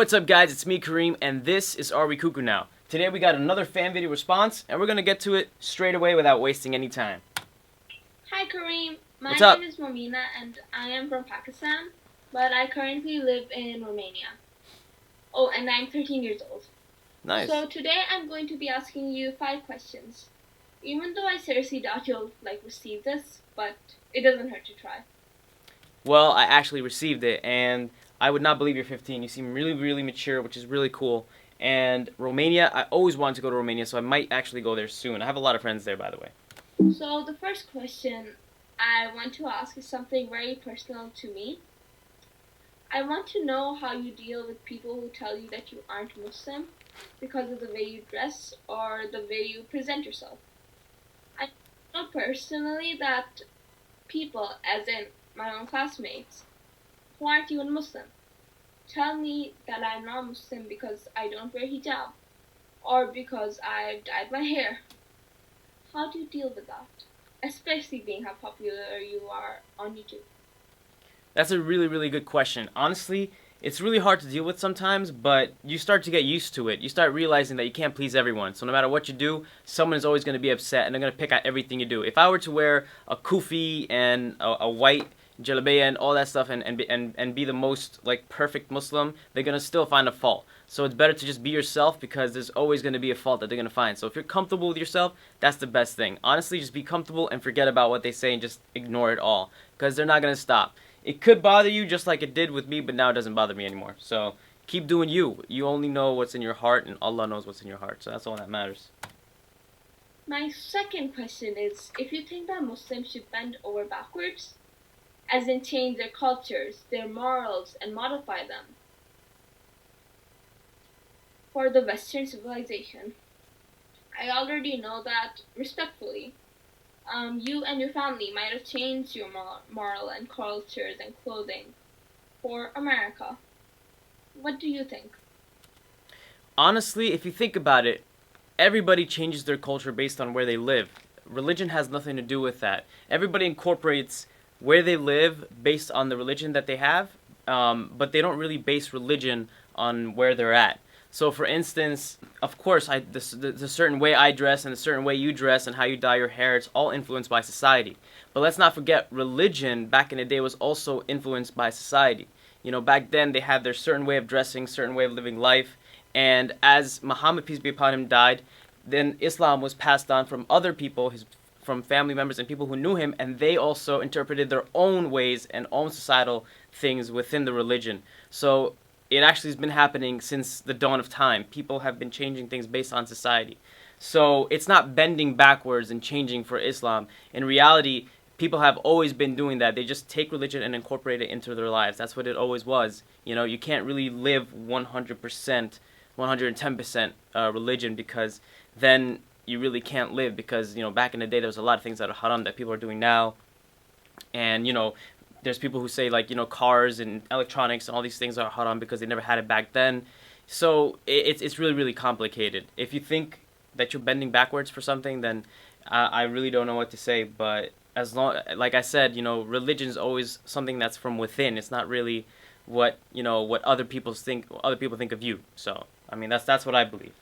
What's up, guys? It's me, Karim, and this is AreWeFamousNow. Today we got another fan video response, and we're gonna get to it straight away without wasting any time. Hi Karim, my What's up? name is Momina and I am from Pakistan, but I currently live in Romania. Oh, and I'm 13 years old. Nice. So today I'm going to be asking you 5 questions. Even though I seriously doubt you'll receive this, but it doesn't hurt to try. Well, I actually received it, and I would not believe you're 15. You seem really, really mature, which is really cool. And Romania, I always wanted to go to Romania, so I might actually go there soon. I have a lot of friends there, by the way. So the first question I want to ask is something very personal to me. I want to know how you deal with people who tell you that you aren't Muslim because of the way you dress or the way you present yourself. I know personally that people, as in my own classmates, who aren't even Muslim, tell me that I'm not Muslim because I don't wear hijab or because I've dyed my hair. How do you deal with that? Especially being how popular you are on YouTube. That's a really, really good question. Honestly, it's really hard to deal with sometimes, but you start to get used to it. You start realizing that you can't please everyone. So no matter what you do, someone is always going to be upset, and they're going to pick at everything you do. If I were to wear a kufi and a white jalabiya and all that stuff and be the most perfect Muslim, they're going to still find a fault. So it's better to just be yourself, because there's always going to be a fault that they're going to find. So if you're comfortable with yourself, that's the best thing. Honestly, just be comfortable and forget about what they say and just ignore it all, because they're not going to stop. It could bother you just like it did with me, but now it doesn't bother me anymore. So keep doing you. You only know what's in your heart, and Allah knows what's in your heart. So that's all that matters. My second question is, if you think that Muslims should bend over backwards, as in change their cultures, their morals, and modify them for the Western civilization. I already know that, respectfully, you and your family might have changed your moral and cultures and clothing for America. What do you think? Honestly, if you think about it, everybody changes their culture based on where they live. Religion has nothing to do with that. Everybody incorporates where they live based on the religion that they have, but they don't really base religion on where they're at. So, for instance, of course, the certain way I dress and the certain way you dress and how you dye your hair, it's all influenced by society. But let's not forget, religion back in the day was also influenced by society. You know, back then they had their certain way of dressing, certain way of living life, and as Muhammad, peace be upon him, died, then Islam was passed on from other people, from family members and people who knew him, and they also interpreted their own ways and own societal things within the religion. So it actually has been happening since the dawn of time. People have been changing things based on society. So it's not bending backwards and changing for Islam. In reality, people have always been doing that. They just take religion and incorporate it into their lives. That's what it always was. You know, you can't really live 100%, 110% religion, because then you really can't live, because, you know, back in the day there was a lot of things that are haram that people are doing now. And, you know, there's people who say, like, you know, cars and electronics and all these things are haram because they never had it back then. So it's really, really complicated. If you think that you're bending backwards for something, then I really don't know what to say. But as long, like I said, you know, religion is always something that's from within. It's not really what, you know, what other people think of you. So I mean, that's what I believe.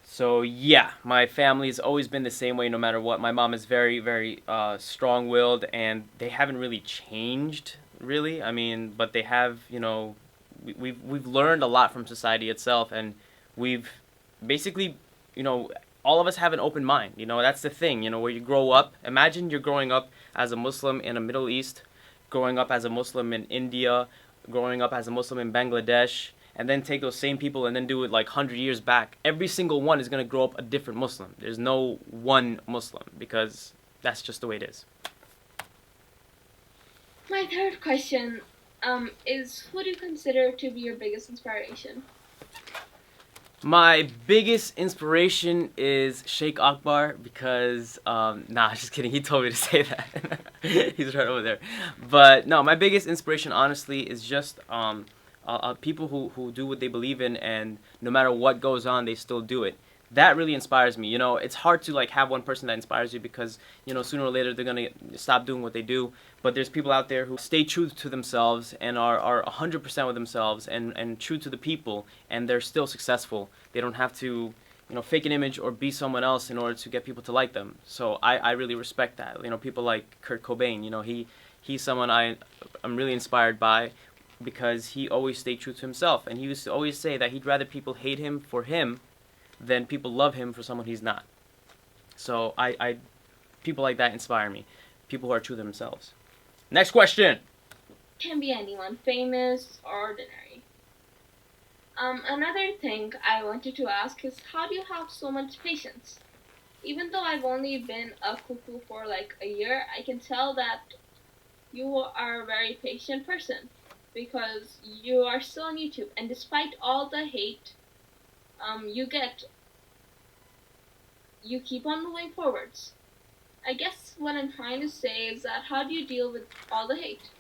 So yeah, my family's always been the same way no matter what. My mom is very, very strong-willed, and they haven't really changed, really. I mean, but they have, you know, we've learned a lot from society itself, and we've basically, you know, all of us have an open mind. You know, that's the thing, you know, where you grow up. Imagine you're growing up as a Muslim in the Middle East, growing up as a Muslim in India, growing up as a Muslim in Bangladesh, and then take those same people and then do it like 100 years back. Every single one is going to grow up a different Muslim. There's no one Muslim, because that's just the way it is. My third question is, who do you consider to be your biggest inspiration? My biggest inspiration is Sheikh Akbar, because, nah, just kidding, he told me to say that. He's right over there. But no, my biggest inspiration, honestly, is just people who do what they believe in, and no matter what goes on, they still do it. that really inspires me. You know, it's hard to like have one person that inspires you because, you know, sooner or later they're gonna stop doing what they do. But there's people out there who stay true to themselves and are 100% with themselves and true to the people, and they're still successful. They don't have to, you know, fake an image or be someone else in order to get people to like them. So I really respect that. You know, people like Kurt Cobain, you know, he's someone I'm really inspired by because he always stayed true to himself, and he used to always say that he'd rather people hate him for him than people love him for someone he's not. So people like that inspire me. People who are true to themselves. Next question. Can be anyone, famous or ordinary. Another thing I wanted to ask is, how do you have so much patience? Even though I've only been a cuckoo for like a year, I can tell that you are a very patient person because you are still on YouTube, and despite all the hate you get, you keep on moving forwards. I guess what I'm trying to say is that, how do you deal with all the hate?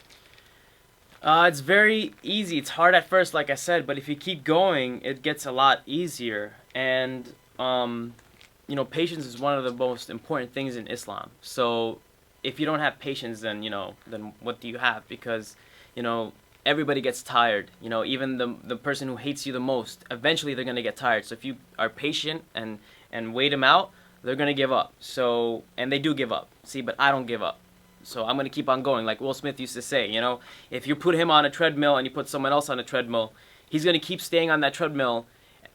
It's very easy. It's hard at first, like I said, but if you keep going, it gets a lot easier. And you know, patience is one of the most important things in Islam. So if you don't have patience, then, you know, then what do you have? Because, you know, everybody gets tired. You know, even the person who hates you the most, eventually they're gonna get tired. So if you are patient and wait them out, they're gonna give up. So, and they do give up. See, but I don't give up. So I'm gonna keep on going. Like Will Smith used to say, you know, if you put him on a treadmill and you put someone else on a treadmill, he's gonna keep staying on that treadmill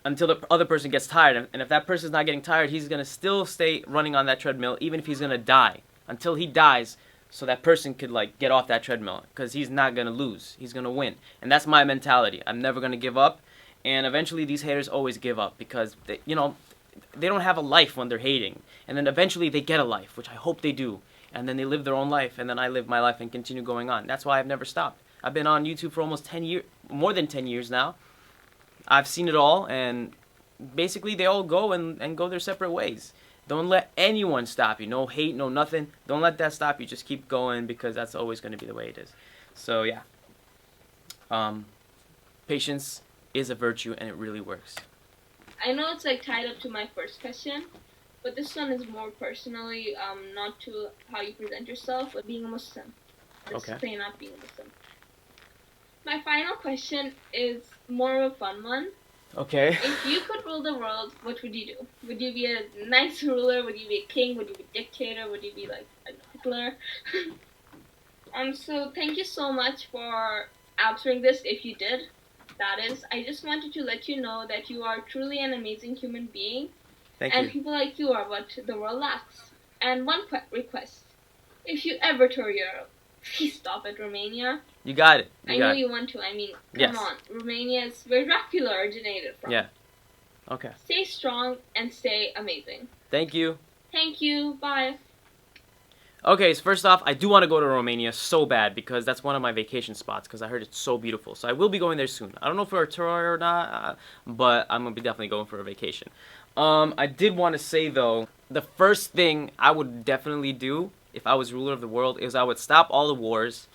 until the other person gets tired. And if that person's not getting tired, he's gonna still stay running on that treadmill, even if he's gonna die, until he dies, so that person could like get off that treadmill, because he's not gonna lose. He's gonna win. And that's my mentality. I'm never gonna give up. And eventually these haters always give up because they, you know, they don't have a life when they're hating. And then eventually they get a life, which I hope they do. And then they live their own life, and then I live my life and continue going on. That's why I've never stopped. I've been on YouTube for almost 10 years, more than 10 years now. I've seen it all, and basically they all go and go their separate ways. Don't let anyone stop you. No hate, no nothing. Don't let that stop you. Just keep going, because that's always going to be the way it is. So yeah, patience is a virtue, and it really works. I know it's like tied up to my first question, but this one is more personally, not to how you present yourself, but being a Muslim. Okay. Say not being a Muslim. My final question is more of a fun one. Okay. If you could rule the world, what would you do? Would you be a nice ruler? Would you be a king? Would you be a dictator? Would you be like a Hitler? So thank you so much for answering this, if you did. That is, I just wanted to let you know that you are truly an amazing human being. Thank and you. People like you are what the world lacks. And one request. If you ever tour Europe, please stop at Romania. You got it. I know you want to. I mean, come Yes. on. Romania is where Dracula originated from. Yeah. Okay. Stay strong and stay amazing. Thank you. Thank you. Bye. Okay, so first off, I do want to go to Romania so bad because that's one of my vacation spots because I heard it's so beautiful. So I will be going there soon. I don't know for a tour or not, but I'm going to be definitely going for a vacation. I did want to say, though, the first thing I would definitely do if I was ruler of the world is I would stop all the wars,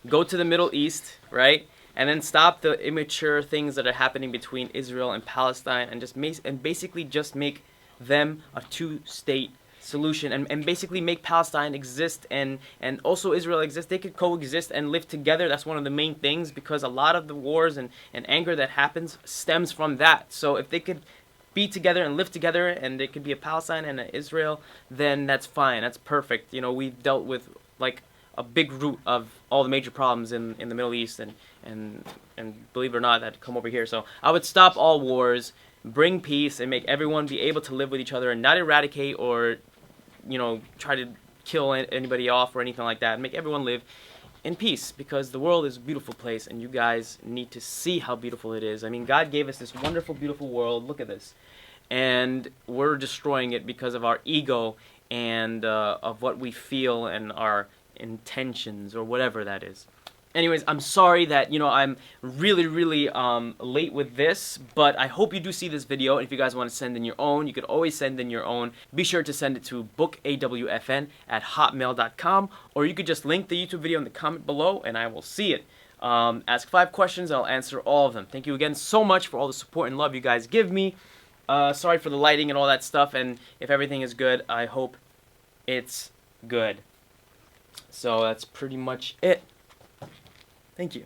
go to the Middle East, right? And then stop the immature things that are happening between Israel and Palestine, and just basically just make them a two-state solution, and basically make Palestine exist and also Israel exist. They could coexist and live together. That's one of the main things, because a lot of the wars and anger that happens stems from that. So if they could be together and live together, and there could be a Palestine and an Israel, then that's fine. That's perfect. You know, we've dealt with like a big root of all the major problems in the Middle East, and believe it or not, that come over here. So I would stop all wars, bring peace, and make everyone be able to live with each other and not eradicate or, you know, try to kill anybody off or anything like that. Make everyone live in peace, because the world is a beautiful place, and you guys need to see how beautiful it is. I mean, God gave us this wonderful, beautiful world. Look at this. And we're destroying it because of our ego and of what we feel and our intentions, or whatever that is. Anyways, I'm sorry that, you know, I'm really late with this, but I hope you do see this video. If you guys want to send in your own, you could always send in your own. Be sure to send it to bookawfn@hotmail.com, or you could just link the YouTube video in the comment below, and I will see it. Ask 5 questions, I'll answer all of them. Thank you again so much for all the support and love you guys give me. Sorry for the lighting and all that stuff, and if everything is good, I hope it's good. So that's pretty much it. Thank you.